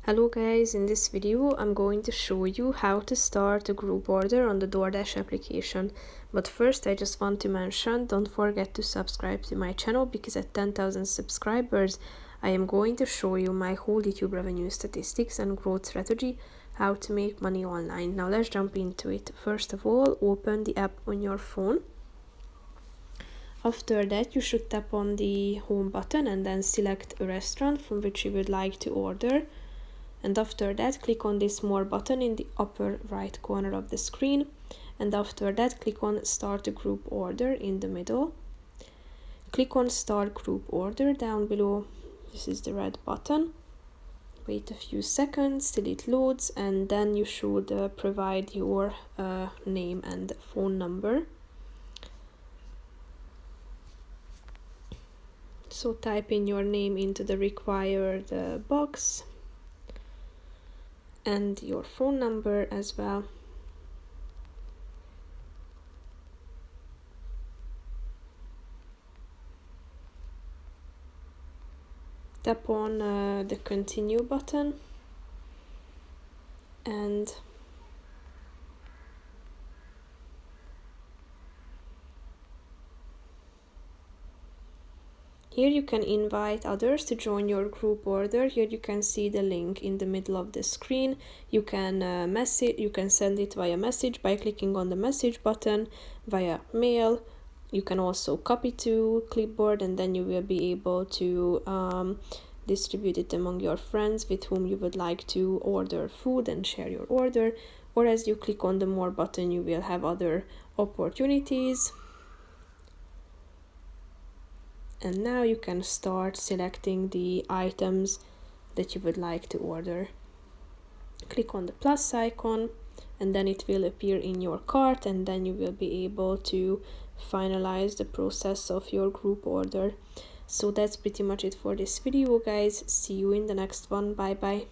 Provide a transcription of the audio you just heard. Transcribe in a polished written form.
Hello guys, in this video I'm going to show you how to start a group order on the DoorDash application. But first I just want to mention, don't forget to subscribe to my channel because at 10,000 subscribers I am going to show you my whole YouTube revenue statistics and growth strategy, how to make money online. Now let's jump into it. First of all, open the app on your phone. After that you should tap on the home button and then select a restaurant from which you would like to order. And after that, click on this More button in the upper right corner of the screen. And after that, click on Start a Group Order in the middle. Click on Start Group Order down below. This is the red button. Wait a few seconds till it loads, and then you should provide your name and phone number. So type in your name into the required box, and your phone number as well. Tap on the continue button, and here you can invite others to join your group order. Here you can see the link in the middle of the screen. You can send it via message by clicking on the message button, via mail. You can also copy to clipboard, and then you will be able to distribute it among your friends with whom you would like to order food and share your order. Or as you click on the More button, you will have other opportunities. And now you can start selecting the items that you would like to order. Click on the plus icon, and then it will appear in your cart, and then you will be able to finalize the process of your group order. So that's pretty much it for this video, guys. See you in the next one. Bye bye.